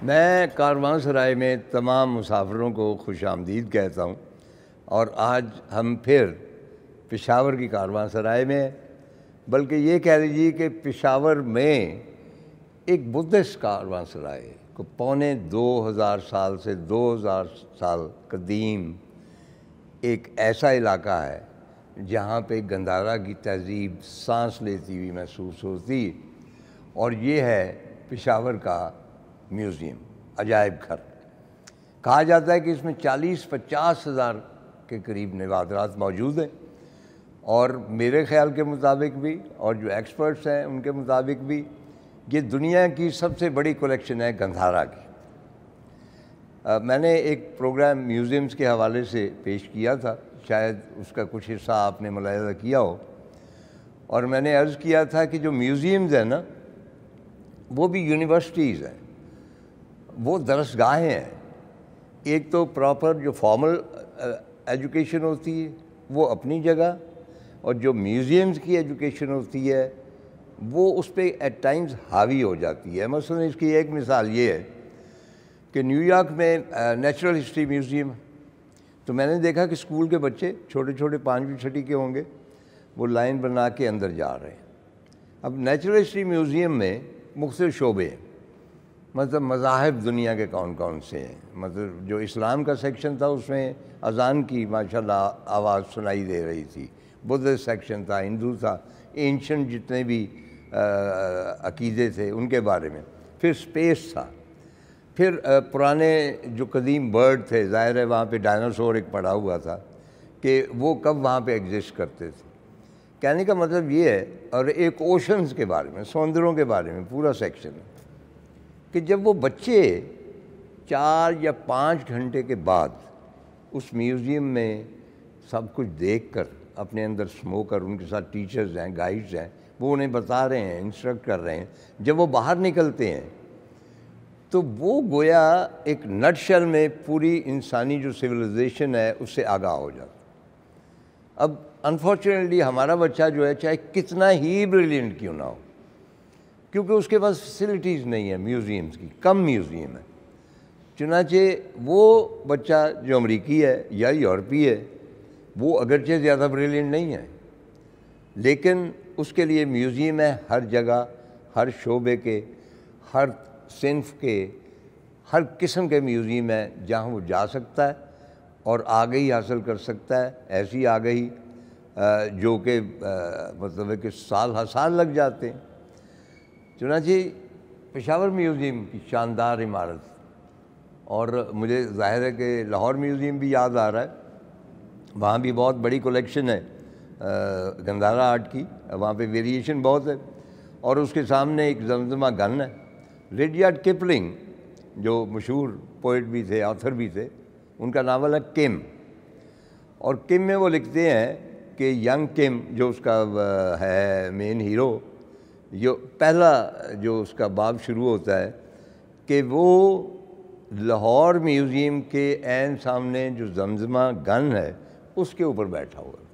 میں کاروان سرائے میں تمام مسافروں کو خوش آمدید کہتا ہوں، اور آج ہم پھر پشاور کی کاروان سرائے میں ہیں، بلکہ یہ کہہ لیجیے کہ پشاور میں ایک بدھسٹ کاروان سرائے کو 2500 سال سے 2000 سال قدیم ایک ایسا علاقہ ہے جہاں پہ گندھارا کی تہذیب سانس لیتی ہوئی محسوس ہوتی، اور یہ ہے پشاور کا میوزیم، عجائب گھر۔ کہا جاتا ہے کہ اس میں 40-50 ہزار کے قریب نوادرات موجود ہیں، اور میرے خیال کے مطابق بھی اور جو ایکسپرٹس ہیں ان کے مطابق بھی یہ دنیا کی سب سے بڑی کلیکشن ہے گندھارا کی۔ میں نے ایک پروگرام میوزیمز کے حوالے سے پیش کیا تھا، شاید اس کا کچھ حصہ آپ نے ملاحظہ کیا ہو، اور میں نے عرض کیا تھا کہ جو میوزیمز ہیں نا وہ بھی یونیورسٹیز ہیں، وہ درسگاہیں ہیں۔ ایک تو پراپر جو فارمل ایجوکیشن ہوتی ہے وہ اپنی جگہ، اور جو میوزیمز کی ایجوکیشن ہوتی ہے وہ اس پہ ایٹ ٹائمز حاوی ہو جاتی ہے۔ مثلا اس کی ایک مثال یہ ہے کہ نیو یارک میں نیچرل ہسٹری میوزیم، تو میں نے دیکھا کہ اسکول کے بچے چھوٹے چھوٹے 5ویں 6 کے ہوں گے، وہ لائن بنا کے اندر جا رہے ہیں۔ اب نیچرل ہسٹری میوزیم میں مختلف شعبے ہیں، مطلب مذاہب دنیا کے کون کون سے ہیں، مطلب جو اسلام کا سیکشن تھا اس میں اذان کی ماشاءاللہ آواز سنائی دے رہی تھی، بدھسٹ سیکشن تھا، ہندو تھا، اینشنٹ جتنے بھی عقیدے تھے ان کے بارے میں، پھر سپیس تھا، پھر پرانے جو قدیم برڈ تھے، ظاہر ہے وہاں پہ ڈائناسور ایک پڑا ہوا تھا کہ وہ کب وہاں پہ ایگزسٹ کرتے تھے۔ کہنے کا مطلب یہ ہے، اور ایک اوشنز کے بارے میں، سمندروں کے بارے میں پورا سیکشن ہے کہ جب وہ بچے 4 یا 5 گھنٹے کے بعد اس میوزیم میں سب کچھ دیکھ کر اپنے اندر سمو کر، ان کے ساتھ ٹیچرز ہیں، گائیڈز ہیں، وہ انہیں بتا رہے ہیں، انسٹرکٹ کر رہے ہیں، جب وہ باہر نکلتے ہیں تو وہ گویا ایک نٹ شل میں پوری انسانی جو سویلائزیشن ہے اس سے آگاہ ہو جاتا۔ اب انفارچونیٹلی ہمارا بچہ جو ہے چاہے کتنا ہی بریلینٹ کیوں نہ ہو، کیونکہ اس کے پاس فیسلٹیز نہیں ہیں میوزیمز کی، کم میوزیم ہے، چنانچہ وہ بچہ جو امریکی ہے یا یورپی ہے وہ اگرچہ زیادہ بریلینٹ نہیں ہے، لیکن اس کے لیے میوزیم ہے ہر جگہ، ہر شعبے کے، ہر صنف کے، ہر قسم کے میوزیم ہے جہاں وہ جا سکتا ہے اور آگہی حاصل کر سکتا ہے، ایسی آگہی جو کہ مطلب ہے کہ سال ہر سال لگ جاتے ہیں۔ چنانچہ پشاور میوزیم کی شاندار عمارت، اور مجھے ظاہر ہے کہ لاہور میوزیم بھی یاد آ رہا ہے، وہاں بھی بہت بڑی کلیکشن ہے گندھارا آرٹ کی، وہاں پہ ویریشن بہت ہے، اور اس کے سامنے ایک زمزمہ گن ہے۔ رڈیارڈ کپلنگ جو مشہور پوئٹ بھی تھے، آتھر بھی تھے، ان کا ناول ہے کم، اور کم میں وہ لکھتے ہیں کہ ینگ کم جو اس کا ہے مین ہیرو، جو پہلا جو اس کا باب شروع ہوتا ہے کہ وہ لاہور میوزیم کے عین سامنے جو زمزمہ گن ہے اس کے اوپر بیٹھا ہوا ہے۔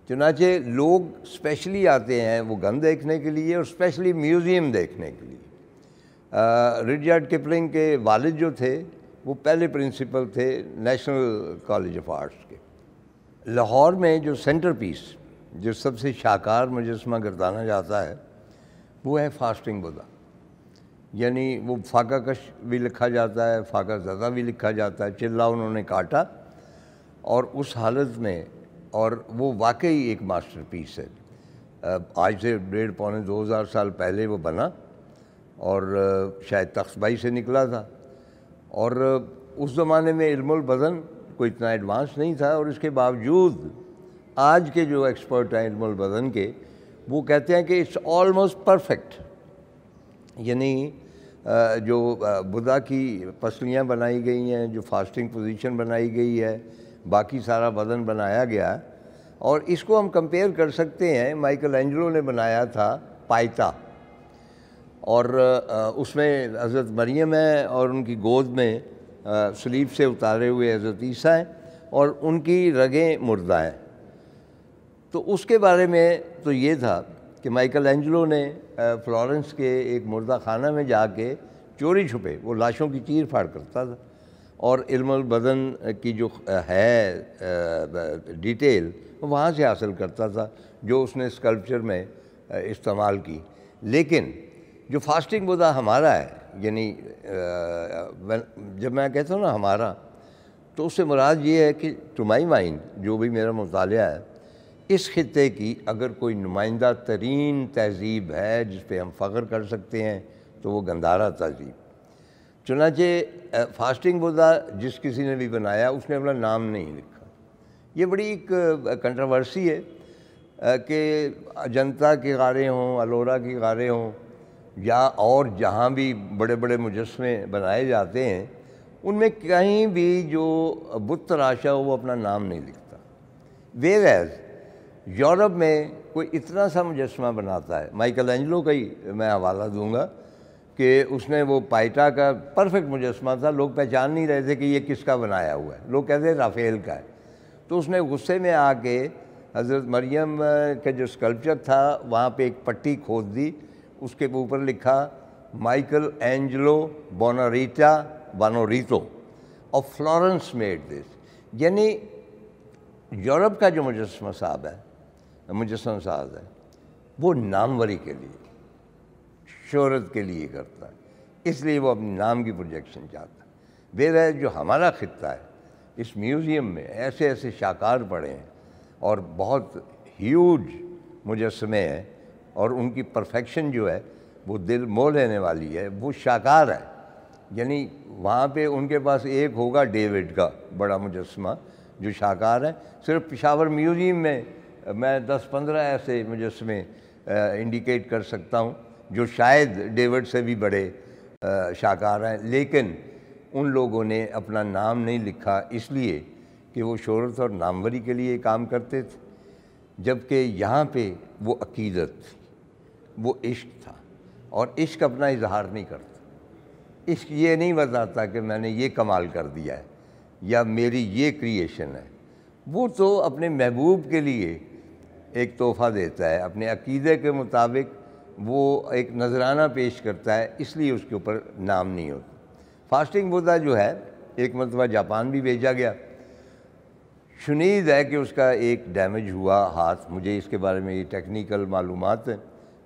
چنانچہ لوگ اسپیشلی آتے ہیں وہ گن دیکھنے کے لیے اور اسپیشلی میوزیم دیکھنے کے لیے۔ رڈیارڈ کپلنگ کے والد جو تھے وہ پہلے پرنسپل تھے نیشنل کالج آف آرٹس کے۔ لاہور میں جو سینٹر پیس، جو سب سے شاہکار مجسمہ گردانا جاتا ہے وہ ہے فاسٹنگ بدھا، یعنی وہ فاقہ کش بھی لکھا جاتا ہے، فاقہ زدہ بھی لکھا جاتا ہے، چلہ انہوں نے کاٹا، اور اس حالت میں، اور وہ واقعی ایک ماسٹر پیس ہے۔ آج سے 1.5-2 ہزار سال پہلے وہ بنا، اور شاید تخت سے نکلا تھا، اور اس زمانے میں علم البدن کوئی اتنا ایڈوانس نہیں تھا، اور اس کے باوجود آج کے جو ایکسپرٹ ہیں علم البدن کے وہ کہتے ہیں کہ اٹس آلموسٹ پرفیکٹ، یعنی جو بدھا کی پسلیاں بنائی گئی ہیں، جو فاسٹنگ پوزیشن بنائی گئی ہے، باقی سارا بدن بنایا گیا ہے، اور اس کو ہم کمپیئر کر سکتے ہیں، مائیکل اینجلو نے بنایا تھا پائتا، اور اس میں حضرت مریم ہے اور ان کی گود میں سلیب سے اتارے ہوئے حضرت عیسیٰ ہیں اور ان کی رگیں مردہ ہیں۔ تو اس کے بارے میں تو یہ تھا کہ مائیکل اینجلو نے فلورنس کے ایک مردہ خانہ میں جا کے چوری چھپے وہ لاشوں کی چیر پھاڑ کرتا تھا، اور علم البدن کی جو ہے ڈیٹیل وہاں سے حاصل کرتا تھا جو اس نے اسکلپچر میں استعمال کی۔ لیکن جو فاسٹنگ بدھا ہمارا ہے، یعنی جب میں کہتا ہوں نا ہمارا، تو اس سے مراد یہ ہے کہ ٹو مائی مائنڈ جو بھی میرا مطالعہ ہے، اس خطے کی اگر کوئی نمائندہ ترین تہذیب ہے جس پہ ہم فخر کر سکتے ہیں تو وہ گندھارا تہذیب۔ چنانچہ فاسٹنگ بدھا جس کسی نے بھی بنایا اس نے اپنا نام نہیں لکھا۔ یہ بڑی ایک کنٹروورسی ہے کہ اجنتا کی غاریں ہوں، الورا کی غاریں ہوں، یا اور جہاں بھی بڑے بڑے مجسمے بنائے جاتے ہیں، ان میں کہیں بھی جو بت تراشا ہو وہ اپنا نام نہیں لکھتا۔ ویئر یورپ میں کوئی اتنا سا مجسمہ بناتا ہے، مائیکل اینجلو کا ہی میں حوالہ دوں گا کہ اس نے وہ پائٹا کا پرفیکٹ مجسمہ تھا، لوگ پہچان نہیں رہے تھے کہ یہ کس کا بنایا ہوا ہے، لوگ کہتے ہیں رافیل کا ہے۔ تو اس نے غصے میں آ کے حضرت مریم کا جو اسکلپچر تھا وہاں پہ ایک پٹی کھود دی، اس کے اوپر لکھا Michelangelo Buonarroti of Florence made this, یعنی یورپ کا جو مجسمہ صاحب ہے، مجسمہ ساز ہے، وہ ناموری کے لیے، شہرت کے لیے کرتا ہے، اس لیے وہ اپنے نام کی پروجیکشن چاہتا ہے۔ بہرحال جو ہمارا خطہ ہے، اس میوزیم میں ایسے ایسے شاہکار پڑے ہیں اور بہت ہیوج مجسمے ہیں، اور ان کی پرفیکشن جو ہے وہ دل مو لینے والی ہے، وہ شاہکار ہے۔ یعنی وہاں پہ ان کے پاس ایک ہوگا ڈیوڈ کا بڑا مجسمہ جو شاہکار ہے، صرف پشاور میوزیم میں 10-15 ایسے مجسمے انڈیکیٹ کر سکتا ہوں جو شاید ڈیوڈ سے بھی بڑے شاہکار ہیں، لیکن ان لوگوں نے اپنا نام نہیں لکھا اس لیے کہ وہ شہرت اور ناموری کے لیے کام کرتے تھے، جبکہ یہاں پہ وہ عقیدت تھی، وہ عشق تھا، اور عشق اپنا اظہار نہیں کرتا۔ عشق یہ نہیں بتاتا کہ میں نے یہ کمال کر دیا ہے یا میری یہ کریشن ہے، وہ تو اپنے محبوب کے لیے ایک تحفہ دیتا ہے، اپنے عقیدے کے مطابق وہ ایک نذرانہ پیش کرتا ہے، اس لیے اس کے اوپر نام نہیں ہوتا۔ فاسٹنگ بدھا جو ہے ایک مرتبہ جاپان بھی بھیجا گیا، شنید ہے کہ اس کا ایک ڈیمیج ہوا ہاتھ، مجھے اس کے بارے میں یہ ٹیکنیکل معلومات ہیں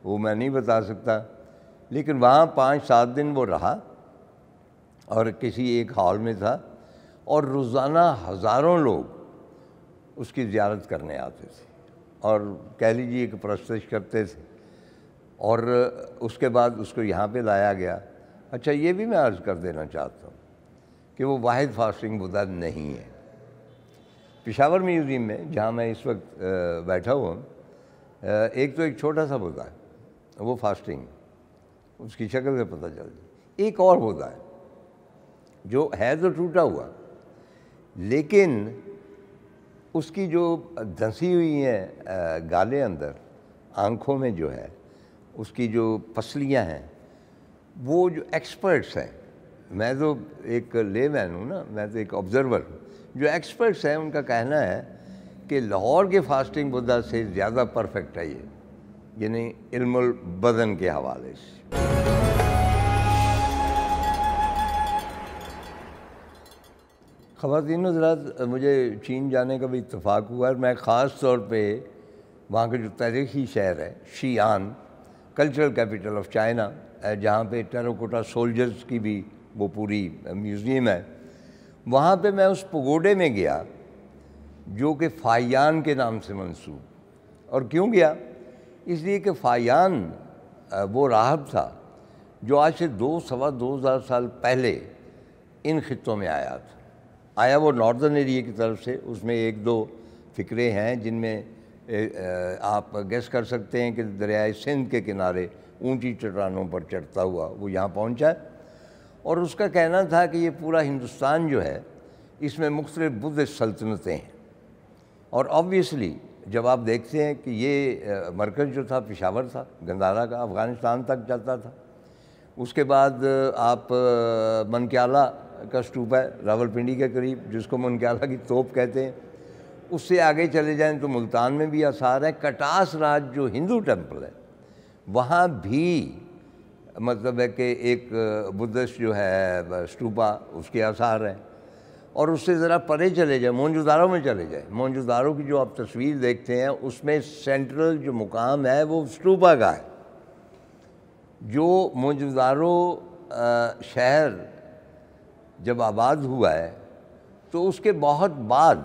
وہ میں نہیں بتا سکتا، لیکن وہاں 5-7 دن وہ رہا اور کسی ایک ہال میں تھا، اور روزانہ ہزاروں لوگ اس کی زیارت کرنے آتے تھے اور کہہ لیجیے کہ پرستش کرتے تھے، اور اس کے بعد اس کو یہاں پہ لایا گیا۔ اچھا یہ بھی میں عرض کر دینا چاہتا ہوں کہ وہ واحد فاسٹنگ بدھا نہیں ہے۔ پشاور میوزیم میں جہاں میں اس وقت بیٹھا ہوا ہوں، ایک تو ایک چھوٹا سا بدھا ہے، وہ فاسٹنگ، اس کی شکل سے پتہ چل جائے۔ ایک اور بدھا ہے جو ہے تو ٹوٹا ہوا، لیکن اس کی جو دھنسی ہوئی ہیں گالے اندر، آنکھوں میں جو ہے اس کی جو پسلیاں ہیں، وہ جو ایکسپرٹس ہیں، میں تو ایک لے مین ہوں نا، میں تو ایک آبزرور ہوں، جو ایکسپرٹس ہیں ان کا کہنا ہے کہ لاہور کے فاسٹنگ بدھا سے زیادہ پرفیکٹ ہے یہ، یعنی علم البدن کے حوالے سے۔ خواتین حضرات، مجھے چین جانے کا بھی اتفاق ہوا، اور میں خاص طور پہ وہاں کا جو تاریخی شہر ہے شیان، کلچرل کیپٹل آف چائنا، جہاں پہ ٹیراکوٹا سولجرز کی بھی وہ پوری میوزیم ہے، وہاں پہ میں اس پگوڈے میں گیا جو کہ فایان کے نام سے منسوب۔ اور کیوں گیا؟ اس لیے کہ فایان وہ راہب تھا جو آج سے 2-2.25 سال پہلے ان خطوں میں آیا تھا۔ آیا وہ ناردرن ایریا کی طرف سے، اس میں 1-2 فکرے ہیں جن میں آپ گیس کر سکتے ہیں کہ دریائے سندھ کے کنارے اونچی چٹانوں پر چڑھتا ہوا وہ یہاں پہنچا، اور اس کا کہنا تھا کہ یہ پورا ہندوستان جو ہے اس میں مختلف بدھ سلطنتیں ہیں، اور آبویسلی جب آپ دیکھتے ہیں کہ یہ مرکز جو تھا پشاور تھا، گندھارا کا، افغانستان تک جاتا تھا۔ اس کے بعد آپ منکیالا کا اسٹوپا ہے راولپنڈی کے قریب، جس کو منکیالا کی توپ کہتے ہیں، اس سے آگے چلے جائیں تو ملتان میں بھی آثار ہیں۔ کٹاس راج جو ہندو ٹیمپل ہے وہاں بھی مطلب ہے کہ ایک بدھسٹ جو ہے اسٹوپا، اس کے آثار ہیں، اور اس سے ذرا پرے چلے جائیں، موہنجودارو میں چلے جائیں، موہنجودارو کی جو آپ تصویر دیکھتے ہیں اس میں سینٹرل جو مقام ہے وہ اسٹوپا کا ہے۔ جو موہنجودارو شہر جب آباد ہوا ہے تو اس کے بہت بعد،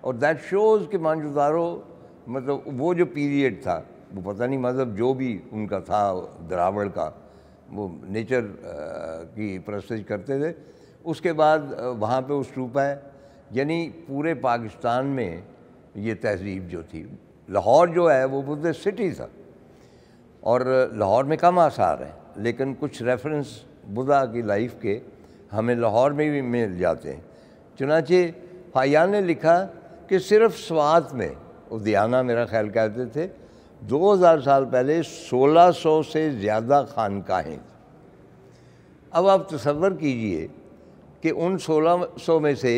اور دیٹ شوز کہ موہنجودارو مطلب وہ جو پیریڈ تھا، وہ پتہ نہیں مذہب جو بھی ان کا تھا دراوڑ کا، وہ نیچر کی پرستش کرتے تھے، اس کے بعد وہاں پہ اسٹوپا ہے۔ یعنی پورے پاکستان میں یہ تہذیب جو تھی، لاہور جو ہے وہ بدھسٹ سٹی تھا، اور لاہور میں کم آثار ہیں لیکن کچھ ریفرنس بدھا کی لائف کے ہمیں لاہور میں بھی مل جاتے ہیں۔ چنانچہ فایان نے لکھا کہ صرف سوات میں، ادیانہ میرا خیال کہتے تھے، 2000 سال پہلے 1600 سے زیادہ خانقاہیں تھیں۔ اب آپ تصور کیجئے کہ ان 1600 میں سے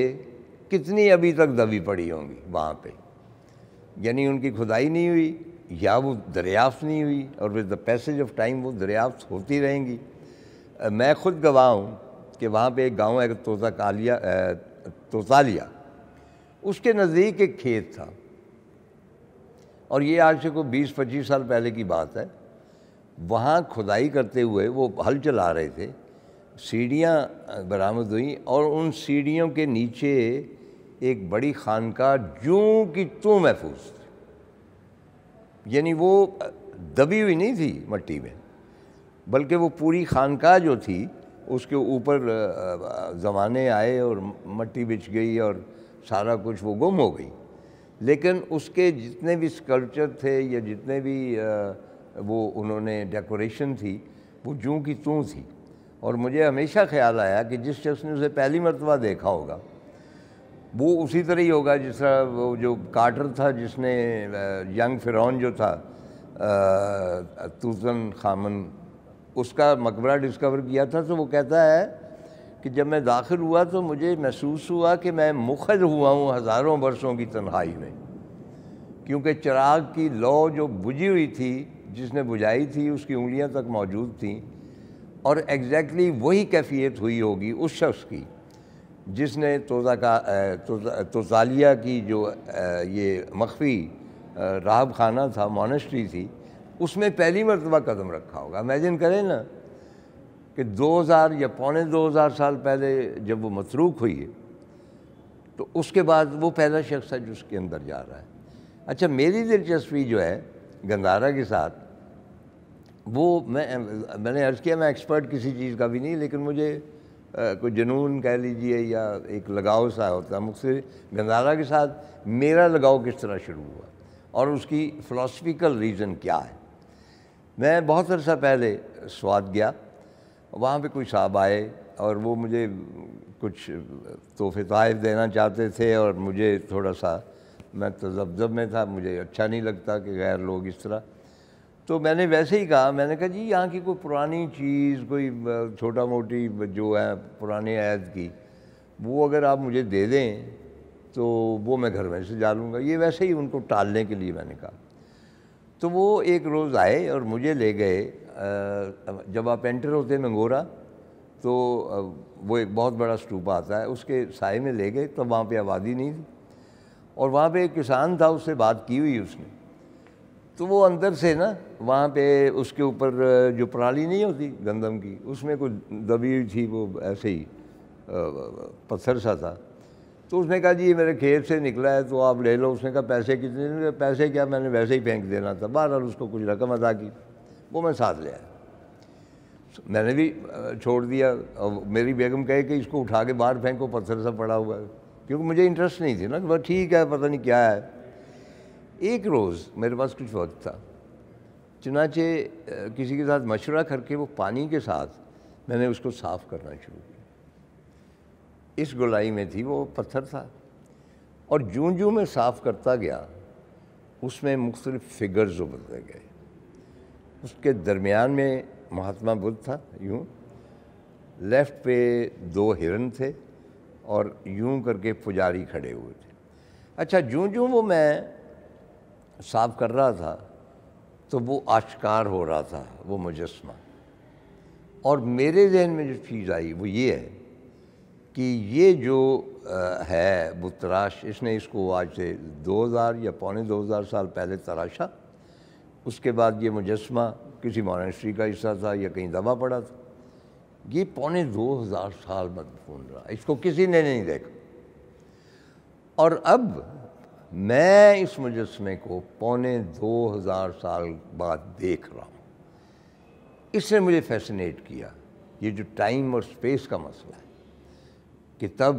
کتنی ابھی تک دبی پڑی ہوں گی وہاں پہ، یعنی ان کی کھدائی نہیں ہوئی یا وہ دریافت نہیں ہوئی، اور with the passage of time وہ دریافت ہوتی رہیں گی۔ میں خود گواہ ہوں کہ وہاں پہ ایک گاؤں ہے توتالیہ، اس کے نزدیک ایک کھیت تھا، اور یہ آج سے کوئی 20-25 سال پہلے کی بات ہے۔ وہاں کھدائی کرتے ہوئے وہ ہل چلا رہے تھے، سیڑھیاں برآمد ہوئیں، اور ان سیڑھیوں کے نیچے ایک بڑی خانقاہ جوں کی توں محفوظ تھی، یعنی وہ دبی ہوئی نہیں تھی مٹی میں، بلکہ وہ پوری خانقاہ جو تھی اس کے اوپر زمانے آئے اور مٹی بچھ گئی اور سارا کچھ وہ گم ہو گئی، لیکن اس کے جتنے بھی اسکلپچر تھے یا جتنے بھی وہ انہوں نے ڈیکوریشن تھی وہ جوں کی توں تھی۔ اور مجھے ہمیشہ خیال آیا کہ جس شخص نے اسے پہلی مرتبہ دیکھا ہوگا وہ اسی طرح ہی ہوگا جس طرح وہ جو کارٹر تھا جس نے ینگ فرعون جو تھا توتن خامن، اس کا مقبرہ ڈسکور کیا تھا، تو وہ کہتا ہے کہ جب میں داخل ہوا تو مجھے محسوس ہوا کہ میں مخر ہوا ہوں ہزاروں برسوں کی تنہائی میں، کیونکہ چراغ کی لو جو بجھی ہوئی تھی، جس نے بجھائی تھی اس کی انگلیاں تک موجود تھیں، اور ایگزیکٹلی وہی کیفیت ہوئی ہوگی اس شخص کی جس نے توتالیہ کی جو یہ مخفی راہب خانہ تھا، مونسٹری تھی، اس میں پہلی مرتبہ قدم رکھا ہوگا۔ امیجن کریں نا کہ 2000 یا 2500 سال پہلے جب وہ متروک ہوئی ہے تو اس کے بعد وہ پہلا شخص ہے جو اس کے اندر جا رہا ہے۔ اچھا، میری دلچسپی جو ہے گندھارا کے ساتھ، وہ میں نے عرض کیا میں ایکسپرٹ کسی چیز کا بھی نہیں، لیکن مجھے کوئی جنون کہہ لیجئے یا ایک لگاؤ سا ہوتا ہے مجھ سے گندھارا کے ساتھ۔ میرا لگاؤ کس طرح شروع ہوا اور اس کی فلاسفیکل ریزن کیا ہے؟ میں بہت عرصہ پہلے سوات گیا، وہاں پہ کوئی صاحب آئے اور وہ مجھے کچھ تحفے تحائف دینا چاہتے تھے، اور مجھے تھوڑا سا، میں تذبذب میں تھا، مجھے اچھا نہیں لگتا کہ غیر لوگ اس طرح، تو میں نے ویسے ہی کہا، میں نے کہا جی یہاں کی کوئی پرانی چیز، کوئی چھوٹا موٹی جو ہے پرانے عہد کی، وہ اگر آپ مجھے دے دیں تو وہ میں گھر میں سے جا لوں گا۔ یہ ویسے ہی ان کو ٹالنے کے لیے میں نے کہا۔ تو وہ ایک روز آئے اور مجھے لے گئے، جب آپ انٹر ہوتے ہیں منگورا تو وہ ایک بہت بڑا اسٹوپا آتا ہے، اس کے سائے میں لے گئے، تب وہاں پہ آبادی نہیں تھی، اور وہاں پہ ایک کسان تھا، اس سے بات کی ہوئی اس نے، تو وہ اندر سے نا وہاں پہ اس کے اوپر جو پرالی نہیں ہوتی گندم کی، اس میں کوئی دبی ہوئی تھی، وہ ایسے ہی پتھر سا تھا، تو اس نے کہا جی یہ میرے کھیت سے نکلا ہے تو آپ لے لو۔ اس نے کہا پیسے کتنے؟ پیسے کیا، میں نے ویسے ہی پھینک دینا تھا۔ بہرحال اس کو کچھ رقم ادا کی، وہ میں ساتھ لے آیا، میں نے بھی چھوڑ دیا، اور میری بیگم کہے کہ اس کو اٹھا کے باہر پھینکو، پتھر سا پڑا ہوا ہے، کیونکہ مجھے انٹرسٹ نہیں تھی نا، کہ بس ٹھیک ہے پتہ نہیں کیا ہے۔ ایک روز میرے پاس کچھ وقت تھا، چنانچہ کسی کے ساتھ مشورہ کر کے وہ پانی کے ساتھ میں نے اس کو صاف کرنا شروع کیا۔ اس گولائی میں تھی، وہ پتھر تھا، اور جوں جوں میں صاف کرتا گیا اس میں مختلف فگرز ابھرتے گئے۔ اس کے درمیان میں مہاتما بدھ تھا، یوں لیفٹ پہ 2 ہرن تھے، اور یوں کر کے پجاری کھڑے ہوئے تھے۔ اچھا، جوں جوں وہ میں صاف کر رہا تھا تو وہ آشکار ہو رہا تھا وہ مجسمہ، اور میرے ذہن میں جو چیز آئی وہ یہ ہے کہ یہ جو ہے بت تراش، اس نے اس کو آج سے 2000 یا پونے 2000 سال پہلے تراشا. اس کے بعد یہ مجسمہ کسی مونسٹری کا حصہ تھا یا کہیں دبا پڑا تھا. یہ پونے 2000 سال مدفون رہا، اس کو کسی نے نہیں دیکھا. اور اب میں اس مجسمے کو پونے 2000 سال بعد دیکھ رہا ہوں. اس نے مجھے فیسنیٹ کیا، یہ جو ٹائم اور سپیس کا مسئلہ ہے، کہ تب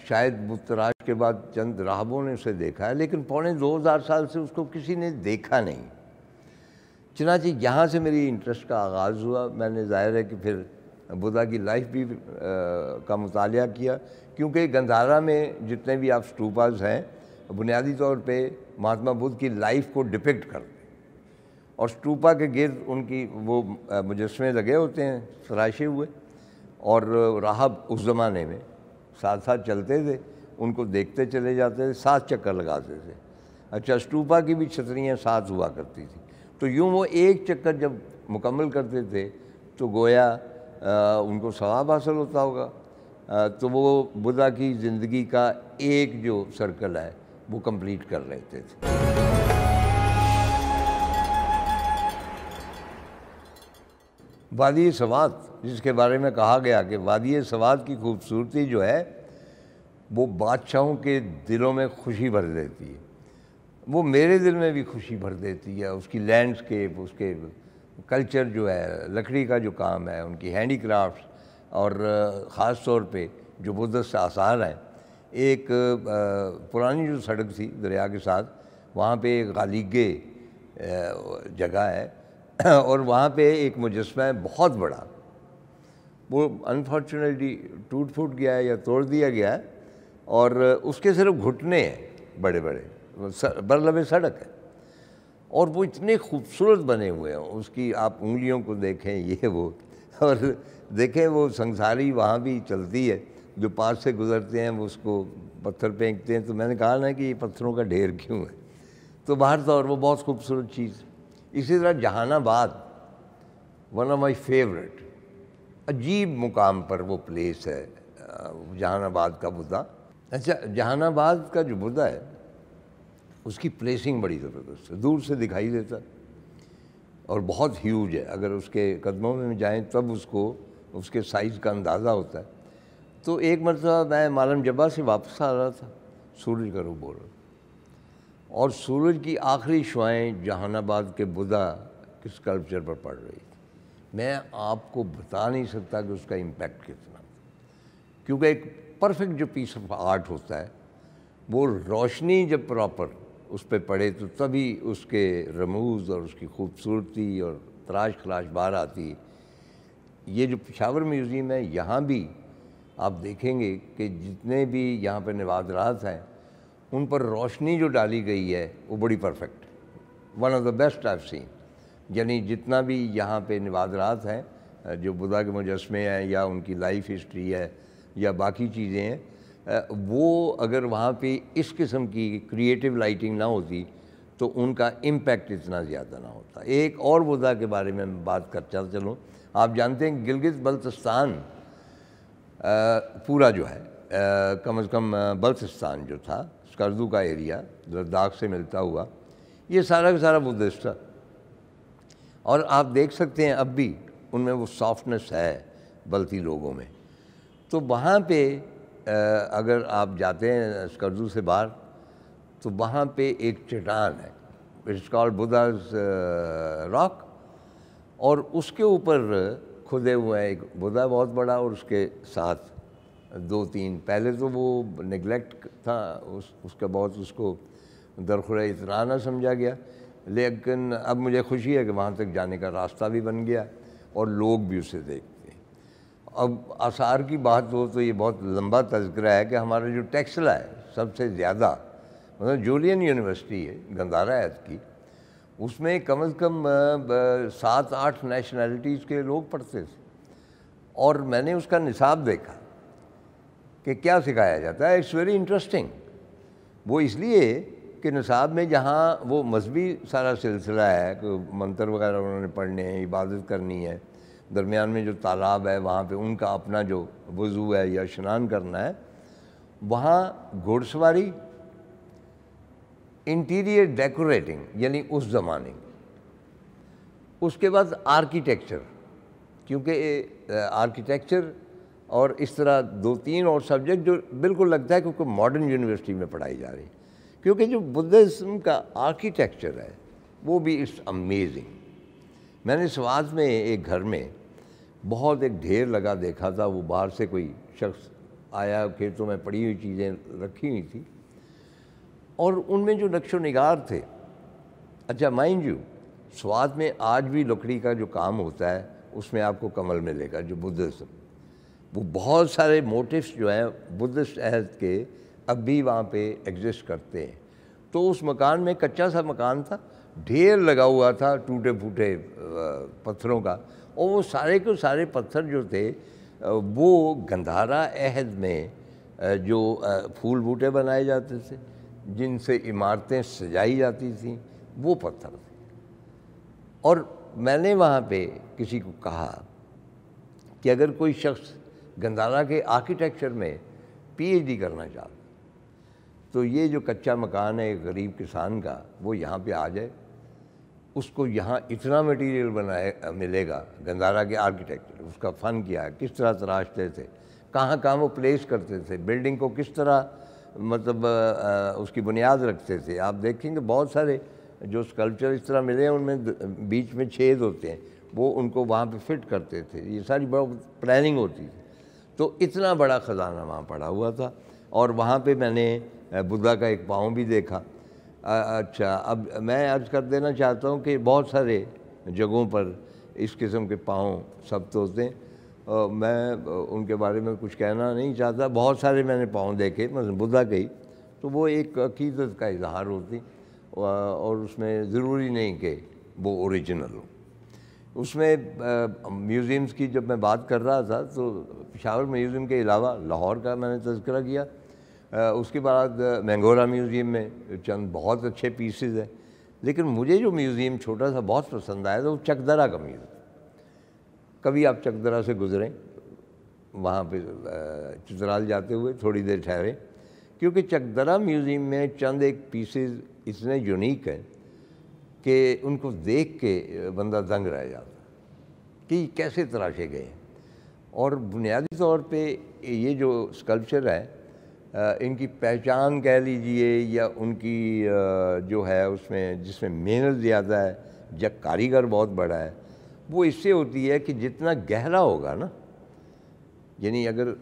شاید بت تراش کے بعد چند راہبوں نے اسے دیکھا ہے، لیکن پونے 2000 سال سے اس کو کسی نے دیکھا نہیں. چنانچہ یہاں سے میری انٹرسٹ کا آغاز ہوا. میں نے ظاہر ہے کہ پھر بدھا کی لائف بھی کا مطالعہ کیا، کیونکہ گندھارا میں جتنے بھی آپ اسٹوپاز ہیں بنیادی طور پہ مہاتما بدھ کی لائف کو ڈپکٹ کرتے ہیں، اور اسٹوپا کے گرد ان کی وہ مجسمے لگے ہوتے ہیں تراشے ہوئے، اور راہب اس زمانے میں ساتھ ساتھ چلتے تھے، ان کو دیکھتے چلے جاتے تھے، 7 چکر لگاتے تھے. اچھا، اسٹوپا کی بھی چھتریاں 7 ہوا کرتی تھیں، تو یوں وہ ایک چکر جب مکمل کرتے تھے تو گویا ان کو ثواب حاصل ہوتا ہوگا. تو وہ بدھا کی زندگی کا ایک جو سرکل ہے وہ کمپلیٹ کر لیتے تھے. وادی سوات، جس کے بارے میں کہا گیا کہ وادی سوات کی خوبصورتی جو ہے وہ بادشاہوں کے دلوں میں خوشی بھر دیتی ہے. وہ میرے دل میں بھی خوشی بھر دیتی ہے. اس کی لینڈسکیپ، اس کے کلچر جو ہے، لکڑی کا جو کام ہے، ان کی ہینڈی کرافٹس، اور خاص طور پہ جو بدھسٹ آثار ہیں. ایک پرانی جو سڑک تھی دریا کے ساتھ، وہاں پہ ایک غالیگے جگہ ہے، اور وہاں پہ ایک مجسمہ ہے بہت بڑا. وہ انفارچونیٹلی ٹوٹ پھوٹ گیا ہے یا توڑ دیا گیا ہے، اور اس کے صرف گھٹنے ہیں بڑے بڑے، برلب سڑک ہے، اور وہ اتنے خوبصورت بنے ہوئے ہیں. اس کی آپ انگلیوں کو دیکھیں، یہ وہ، اور دیکھیں وہ سنساری وہاں بھی چلتی ہے، جو پاس سے گزرتے ہیں وہ اس کو پتھر پھینکتے ہیں. تو میں نے کہا نا کہ یہ پتھروں کا ڈھیر کیوں ہے. تو باہر طور وہ بہت خوبصورت چیز. اسی طرح جہان آباد، ون آف مائی فیوریٹ، عجیب مقام پر وہ پلیس ہے جہان آباد کا بدھا. اچھا، جہان آباد کا جو بدھا ہے اس کی پلیسنگ بڑی زبردست ہے، دور سے دکھائی دیتا اور بہت ہیوج ہے. اگر اس کے قدموں میں جائیں تب اس کو اس کے سائز کا اندازہ ہوتا ہے. تو ایک مرتبہ میں مالم جبہ سے واپس آ رہا تھا، سورج کا رخ ہو رہا، اور سورج کی آخری شعائیں جہان آباد کے بدھا کے اسکلپچر پر پڑ رہی تھی. میں آپ کو بتا نہیں سکتا کہ اس کا امپیکٹ کتنا، کیونکہ ایک پرفیکٹ جو پیس آف آرٹ ہوتا ہے وہ روشنی جب پراپر اس پہ پڑے تو تبھی اس کے رموز اور اس کی خوبصورتی اور تراش خراش باہر آتی. یہ جو پشاور میوزیم ہے، یہاں بھی آپ دیکھیں گے کہ جتنے بھی یہاں پہ نوادرات ہیں ان پر روشنی جو ڈالی گئی ہے وہ بڑی perfect, one of the best I have seen. یعنی جتنا بھی یہاں پہ نوادرات ہیں، جو بدھا کے مجسمے ہیں یا ان کی لائف ہسٹری ہے یا باقی چیزیں ہیں، وہ اگر وہاں پہ اس قسم کی کریٹیو لائٹنگ نہ ہوتی تو ان کا امپیکٹ اتنا زیادہ نہ ہوتا. ایک اور بدھا کے بارے میں بات کرتا چلوں. آپ جانتے ہیں گلگت بلتستان پورا جو ہے، کم از کم بلتستان جو تھا، اسکردو کا ایریا لداخ سے ملتا ہوا، یہ سارا کا سارا بدھسٹ تھا. اور آپ دیکھ سکتے ہیں اب بھی ان میں وہ سافٹنس ہے بلتی لوگوں میں. تو وہاں پہ اگر آپ جاتے ہیں اسکردو سے باہر تو وہاں پہ ایک چٹان ہے، اٹس کالڈ بدھاز راک، اور اس کے اوپر کھدے ہوئے ہیں ایک بدھا بہت بڑا، اور اس کے ساتھ 2-3. پہلے تو وہ نگلیکٹ تھا، اس کا بہت اس کو درخورِ اطراء نہ سمجھا گیا، لیکن اب مجھے خوشی ہے کہ وہاں تک جانے کا راستہ بھی بن گیا اور لوگ بھی اسے دیکھتے ہیں. اب آثار کی بات ہو تو یہ بہت لمبا تذکرہ ہے کہ ہمارا جو ٹیکسلا ہے سب سے زیادہ، مطلب جولین یونیورسٹی ہے گندھارا ایتھ کی، اس میں کم از کم 7-8 نیشنلٹیز کے لوگ پڑھتے تھے. اور میں نے اس کا نصاب دیکھا کہ کیا سکھایا جاتا ہے. It's very interesting. وہ اس لیے کہ نصاب میں جہاں وہ مذہبی سارا سلسلہ ہے کہ منتر وغیرہ انہوں نے پڑھنے ہیں، عبادت کرنی ہے، درمیان میں جو تالاب ہے وہاں پہ ان کا اپنا جو وضو ہے یا اشنان کرنا ہے، وہاں گھوڑ سواری، انٹیریئر ڈیکوریٹنگ یعنی اس زمانے کی، اس کے بعد آرکیٹیکچر، کیونکہ آرکیٹیکچر اور اس طرح 2-3 اور سبجیکٹ جو بالکل لگتا ہے کہ کوئی ماڈرن یونیورسٹی میں پڑھائی جا رہی، کیونکہ جو بدھزم کا آرکیٹیکچر ہے وہ بھی اٹس امیزنگ۔ میں نے سوات میں ایک گھر میں بہت ایک ڈھیر لگا دیکھا تھا، وہ باہر سے کوئی شخص آیا، کھیتوں میں پڑی ہوئی چیزیں رکھی ہوئی تھیں، اور ان میں جو نقش و نگار تھے، اچھا مائنڈ یو سوات میں آج بھی لکڑی کا جو کام ہوتا ہے اس میں آپ کو کمل ملے گا جو بدھزم، وہ بہت سارے موٹیفس جو ہیں بدھسٹ عہد کے اب بھی وہاں پہ ایگزسٹ کرتے ہیں۔ تو اس مکان میں کچا سا مکان تھا، ڈھیر لگا ہوا تھا ٹوٹے پھوٹے پتھروں کا، اور وہ سارے کے سارے پتھر جو تھے وہ گندھارا عہد میں جو پھول بوٹے بنائے جاتے تھے، جن سے عمارتیں سجائی جاتی تھیں، وہ پتھر تھے۔ اور میں نے وہاں پہ کسی کو کہا کہ اگر کوئی شخص گندھارا کے آرکیٹیکچر میں پی ایچ ڈی کرنا چاہتا تو یہ جو کچا مکان ہے ایک غریب کسان کا، وہ یہاں پہ آ جائے، اس کو یہاں اتنا مٹیریل ملے گا گندھارا کے آرکیٹیکچر، اس کا فن کیا ہے، کس طرح تراشتے تھے، کہاں کہاں وہ پلیس کرتے تھے، بلڈنگ کو کس طرح مطلب اس کی بنیاد رکھتے تھے۔ آپ دیکھیں گے بہت سارے جو سکلپچر اس طرح ملے ہیں ان میں بیچ میں چھید ہوتے ہیں، وہ ان کو وہاں پہ فٹ کرتے تھے، یہ ساری بہت پلاننگ ہوتی تھی۔ تو اتنا بڑا خزانہ وہاں پڑا ہوا تھا، اور وہاں پہ میں نے بدھا کا ایک پاؤں بھی دیکھا۔ اچھا، اب میں عرض کر دینا چاہتا ہوں کہ بہت سارے جگہوں پر اس قسم کے پاؤں ثبت ہوتے ہیں، میں ان کے بارے میں کچھ کہنا نہیں چاہتا، بہت سارے میں نے پاؤں دیکھے مثلا بدھا کے ہی، تو وہ ایک عقیدت کا اظہار ہوتی، اور اس میں ضروری نہیں کہ وہ اوریجنل ہو۔ اس میں میوزیمز کی جب میں بات کر رہا تھا تو پشاور میوزیم کے علاوہ لاہور کا میں نے تذکرہ کیا، اس کے بعد مینگورا میوزیم میں چند بہت اچھے پیسز ہیں، لیکن مجھے جو میوزیم چھوٹا سا بہت پسند آیا تھا وہ چکدرا کا میوزیم۔ کبھی آپ چکدرا سے گزریں، وہاں پہ چترال جاتے ہوئے تھوڑی دیر ٹھہریں، کیونکہ چکدرا میوزیم میں چند ایک پیسز اتنے یونیک ہیں کہ ان کو دیکھ کے بندہ دنگ رہ جاتا کہ یہ کیسے تراشے گئے ہیں۔ اور بنیادی طور پہ یہ جو اسکلپچر ہے، ان کی پہچان کہہ لیجئے یا ان کی جو ہے اس میں جس میں محنت زیادہ ہے، جب کاریگر بہت بڑا ہے، وہ اس سے ہوتی ہے کہ جتنا گہرا ہوگا نا، یعنی اگر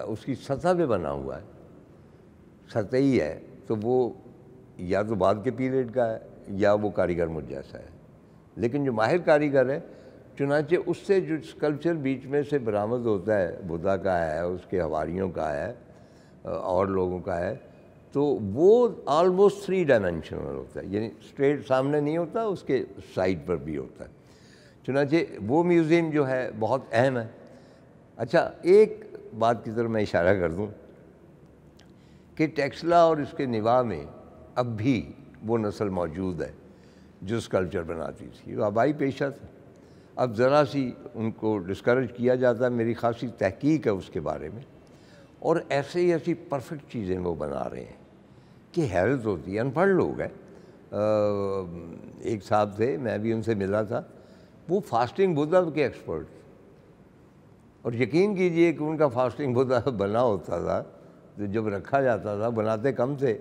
اس کی سطح پہ بنا ہوا ہے، سطحی ہے، تو وہ یا تو بعد کے پیریڈ کا ہے یا وہ کاریگر مجھ جیسا ہے۔ لیکن جو ماہر کاریگر ہے، چنانچہ اس سے جو اسکلپچر بیچ میں سے برآمد ہوتا ہے، بدھا کا ہے، اس کے حواریوں کا ہے، اور لوگوں کا ہے، تو وہ آلموسٹ 3 ڈائمینشنل ہوتا ہے، یعنی اسٹریٹ سامنے نہیں ہوتا، اس کے سائڈ پر بھی ہوتا ہے۔ چنانچہ وہ میوزیم جو ہے بہت اہم ہے۔ اچھا، ایک بات کی طرف میں اشارہ کر دوں کہ ٹیکسلا اور اس کے نواح میں اب بھی وہ نسل موجود ہے جو اسکلپچر بناتی تھی، وہ آبائی پیشہ تھا۔ اب ذرا سی ان کو ڈسکریج کیا جاتا ہے، میری خاصی تحقیق ہے اس کے بارے میں، اور ایسی پرفیکٹ چیزیں وہ بنا رہے ہیں کہ حیرت ہوتی ہے۔ ان پڑھ لوگ ہیں، ایک صاحب تھے، میں بھی ان سے ملا تھا، وہ فاسٹنگ بدھا کے ایکسپرٹ، اور یقین کیجئے کہ ان کا فاسٹنگ بدھا بنا ہوتا تھا تو جب رکھا جاتا تھا، بناتے کم تھے،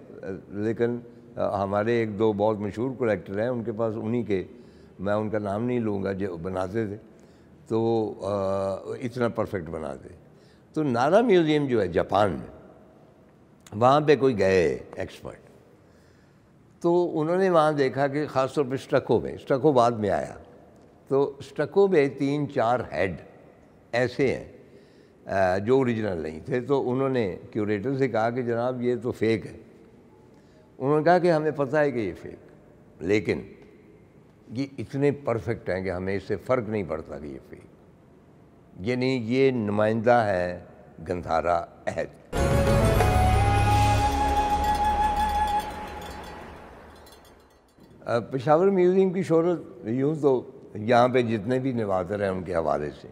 لیکن ہمارے ایک دو بہت مشہور کلیکٹر ہیں، ان کے پاس انہی کے، میں ان کا نام نہیں لوں گا، جو بناتے تھے، تو اتنا پرفیکٹ بناتے۔ تو نارا میوزیم جو ہے جاپان میں، وہاں پہ کوئی گئے ایکسپرٹ، تو انہوں نے وہاں دیکھا کہ خاص طور پہ اسٹکو میں، اسٹکو بعد میں آیا، تو اسٹکو میں 3-4 ہیڈ ایسے ہیں جو اوریجنل نہیں تھے۔ تو انہوں نے کیوریٹر سے کہا کہ جناب یہ تو فیک ہے۔ انہوں نے کہا کہ ہمیں پتہ ہے کہ یہ فیک، لیکن یہ اتنے پرفیکٹ ہیں کہ ہمیں اس سے فرق نہیں پڑتا کہ یہ فیک، یعنی یہ نمائندہ ہے گندھارا عہد۔ پشاور میوزیم کی شہرت یوں تو یہاں پہ جتنے بھی نوادر ہیں ان کے حوالے سے،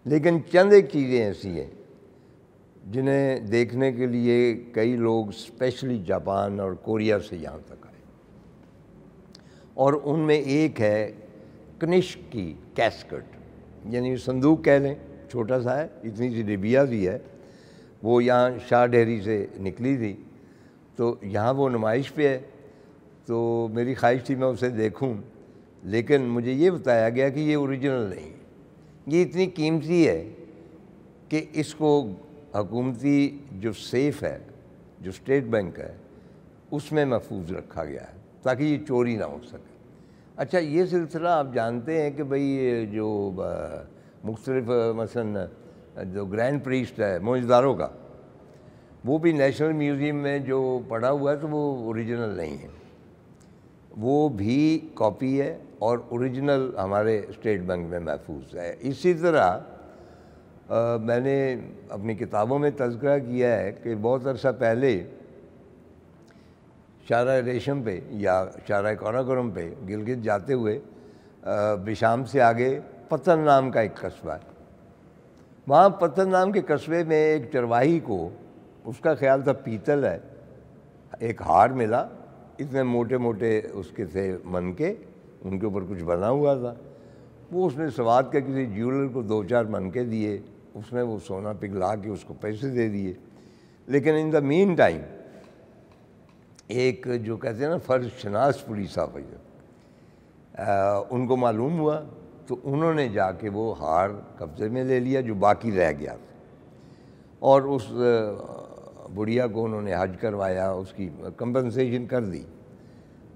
لیکن چند ایک چیزیں ایسی ہیں جنہیں دیکھنے کے لیے کئی لوگ اسپیشلی جاپان اور کوریا سے یہاں تک آئے، اور ان میں ایک ہے کنشک کی کیسکٹ، یعنی صندوق کہہ لیں، چھوٹا سا ہے، اتنی سی ڈبیا بھی ہے، وہ یہاں شاہ ڈہری سے نکلی تھی، تو یہاں وہ نمائش پہ ہے، تو میری خواہش تھی میں اسے دیکھوں، لیکن مجھے یہ بتایا گیا کہ یہ اوریجنل نہیں ہے، یہ اتنی قیمتی ہے کہ اس کو حکومتی جو سیف ہے، جو اسٹیٹ بینک ہے، اس میں محفوظ رکھا گیا ہے تاکہ یہ چوری نہ ہو سکے۔ اچھا، یہ سلسلہ آپ جانتے ہیں کہ بھئی جو مختلف مثلا جو گرینڈ پریسٹ ہے موئزداروں کا، وہ بھی نیشنل میوزیم میں جو پڑا ہوا ہے تو وہ اوریجنل نہیں ہے، وہ بھی کاپی ہے اور اوریجنل ہمارے اسٹیٹ بینک میں محفوظ ہے۔ اسی طرح میں نے اپنی کتابوں میں تذکرہ کیا ہے کہ بہت عرصہ پہلے شاہراہ ریشم پہ یا شاہراہ قراقرم پہ گلگت جاتے ہوئے بشام سے آگے پتن نام کا ایک قصبہ ہے، وہاں پتن نام کے قصبے میں ایک چرواہی کو، اس کا خیال تھا پیتل ہے، ایک ہار ملا، اتنے موٹے موٹے اس کے تھے من کے، ان کے اوپر کچھ بنا ہوا تھا، وہ اس نے سوات کے کسی جیولر کو 2-4 من کے دیے، اس نے وہ سونا پگھلا کے اس کو پیسے دے دیے، لیکن ان دا مین ٹائم ایک جو کہتے ہیں نا فرض شناس پولیس آفیسر، ان کو معلوم ہوا تو انہوں نے جا کے وہ ہار قبضے میں لے لیا جو باقی رہ گیا تھا، اور اس بڑھیا کو انہوں نے حج کروایا، اس کی کمپنسیشن کر دی۔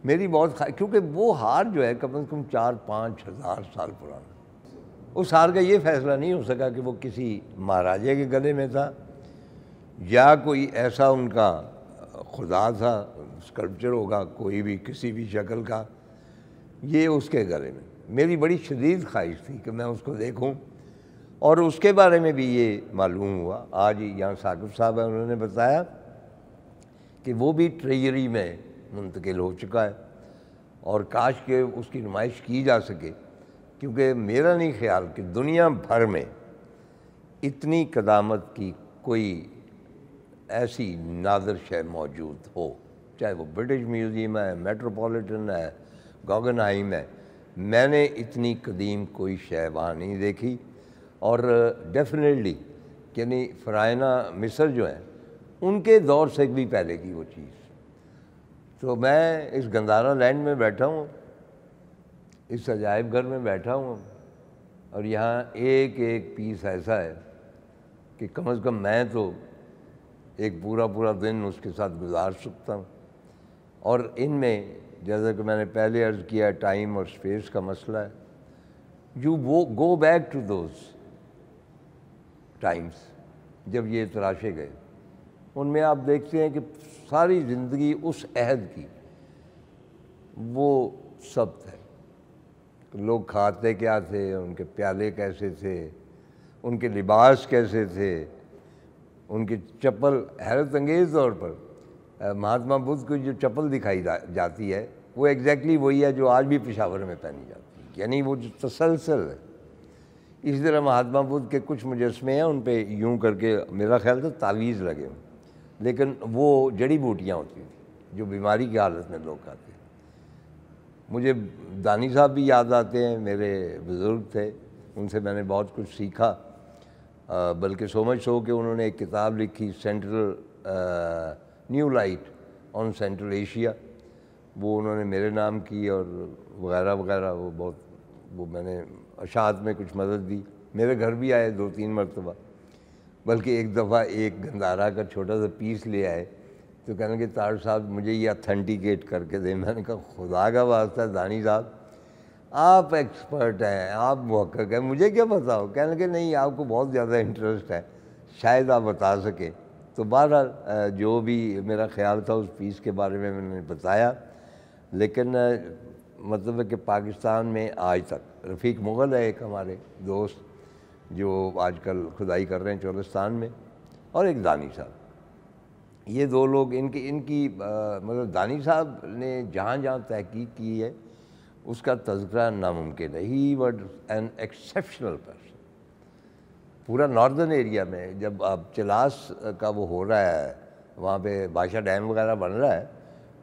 میری بہت کیونکہ وہ ہار جو ہے کم از کم 4-5 ہزار سال پرانا، اس ہار کا یہ فیصلہ نہیں ہو سکا کہ وہ کسی مہاراجے کے گلے میں تھا یا کوئی ایسا ان کا خدا تھا، اسکلپچر ہوگا کوئی بھی کسی بھی شکل کا، یہ اس کے گلے میں۔ میری بڑی شدید خواہش تھی کہ میں اس کو دیکھوں، اور اس کے بارے میں بھی یہ معلوم ہوا، آج یہاں ثاقب صاحب ہیں، انہوں نے بتایا کہ وہ بھی ٹریجری میں منتقل ہو چکا ہے، اور کاش کہ اس کی نمائش کی جا سکے، کیونکہ میرا نہیں خیال کہ دنیا بھر میں اتنی قدامت کی کوئی ایسی نادر شے موجود ہو، چاہے وہ برٹش میوزیم ہے، میٹروپولیٹن ہے، گوگن ہائم ہے، میں نے اتنی قدیم کوئی شے وہاں نہیں دیکھی، اور ڈیفینیٹلی یعنی فرعونہ مصر جو ہیں ان کے دور سے بھی پہلے کی وہ چیز۔ تو میں اس گندھارا لینڈ میں بیٹھا ہوں، اس عجائب گھر میں بیٹھا ہوں، اور یہاں ایک ایک پیس ایسا ہے کہ کم از کم میں تو ایک پورا دن اس کے ساتھ گزار سکتا ہوں، اور ان میں جیسا کہ میں نے پہلے عرض کیا ٹائم اور اسپیس کا مسئلہ ہے، you go back to those times جب یہ تراشے گئے، ان میں آپ دیکھتے ہیں کہ ساری زندگی اس عہد کی وہ ثبت ہے، لوگ کھاتے کیا تھے، ان کے پیالے کیسے تھے، ان کے لباس کیسے تھے، ان کی چپل، حیرت انگیز طور پر مہاتما بدھ کو جو چپل دکھائی جاتی ہے وہ ایگزیکٹلی وہی ہے جو آج بھی پشاور میں پہنی جاتی ہے، یعنی وہ جو تسلسل ہے۔ اسی طرح مہاتما بدھ کے کچھ مجسمے ہیں، ان پہ یوں کر کے میرا خیال تھا تعویذ لگے ہوں، لیکن وہ جڑی بوٹیاں ہوتی تھیں جو بیماری کی حالت میں لوگ کھاتے ہیں۔ مجھے دانی صاحب بھی یاد آتے ہیں، میرے بزرگ تھے، ان سے میں نے بہت کچھ سیکھا، بلکہ سو مچ سو کہ انہوں نے ایک کتاب لکھی central new light on central Asia, وہ انہوں نے میرے نام کی اور وغیرہ وغیرہ، وہ بہت وہ میں نے اشاعت میں کچھ مدد دی، میرے گھر بھی آئے 2-3 مرتبہ، بلکہ ایک دفعہ ایک گندھارا کا چھوٹا سا پیس لے آئے تو کہنے کہ طاہر صاحب مجھے یہ اتھینٹیکیٹ کر کے دیں۔ میں نے کہا خدا کا واسطہ دانی صاحب آپ ایکسپرٹ ہیں، آپ محقق ہیں، مجھے کیا پتا ہو؟ کہنے کہ نہیں آپ کو بہت زیادہ انٹرسٹ ہے، شاید آپ بتا سکیں۔ تو بہرحال جو بھی میرا خیال تھا اس پیس کے بارے میں نے بتایا، لیکن مطلب ہے کہ پاکستان میں آج تک رفیق مغل ہے ایک ہمارے دوست جو آج کل کھدائی کر رہے ہیں چولستان میں، اور ایک دانی صاحب، یہ 2 لوگ ان کی مطلب دانی صاحب نے جہاں جہاں تحقیق کی ہے اس کا تذکرہ ناممکن ہے. He was an exceptional person. پورا ناردرن ایریا میں جب اب چلاس کا وہ ہو رہا ہے، وہاں پہ بادشاہ ڈیم وغیرہ بن رہا ہے،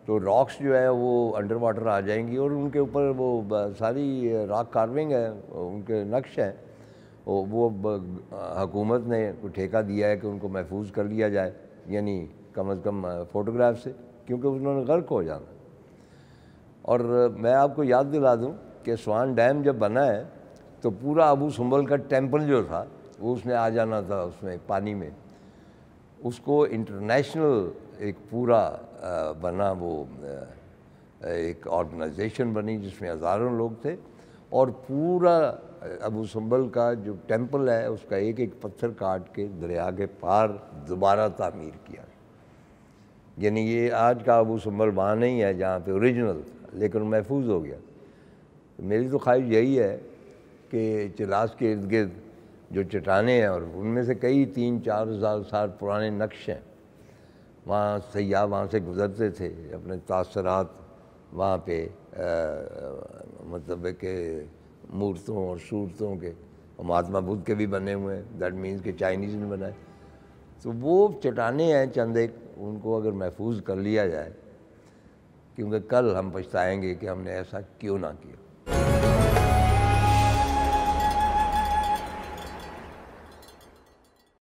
تو راکس جو ہے وہ انڈر واٹر آ جائیں گی اور ان کے اوپر وہ ساری راک کارونگ ہے، ان کے نقش ہیں. وہ حکومت نے کوئی ٹھیکہ دیا ہے کہ ان کو محفوظ کر لیا جائے، یعنی کم از کم فوٹوگراف سے، کیونکہ انہوں نے غرق ہو جانا. اور میں آپ کو یاد دلا دوں کہ سوان ڈیم جب بنا ہے تو پورا ابو سمبل کا ٹیمپل جو تھا وہ اس نے آ جانا تھا اس میں پانی میں. اس کو انٹرنیشنل ایک پورا بنا، وہ ایک آرگنائزیشن بنی جس میں ہزاروں لوگ تھے، اور پورا ابو سمبل کا جو ٹیمپل ہے اس کا ایک ایک پتھر کاٹ کے دریا کے پار دوبارہ تعمیر کیا. یعنی یہ آج کا ابو سمبل وہاں نہیں ہے جہاں پہ اوریجنل تھا، لیکن محفوظ ہو گیا. میری تو خواہش یہی ہے کہ چلاس کے ارد گرد جو چٹانیں ہیں، اور ان میں سے کئی 3-4 ہزار سال پرانے نقش ہیں، وہاں سیاح وہاں سے گزرتے تھے، اپنے تاثرات وہاں پہ مطلب ہے کہ مورتوں اور صورتوں کے، مہاتما بدھ کے بھی بنے ہوئے ہیں، دیٹ مینس کہ چائنیز نے بنائے. تو وہ چٹانیں ہیں چند ایک، ان کو اگر محفوظ کر لیا جائے، کیونکہ کل ہم پچھتائیں گے کہ ہم نے ایسا کیوں نہ کیا.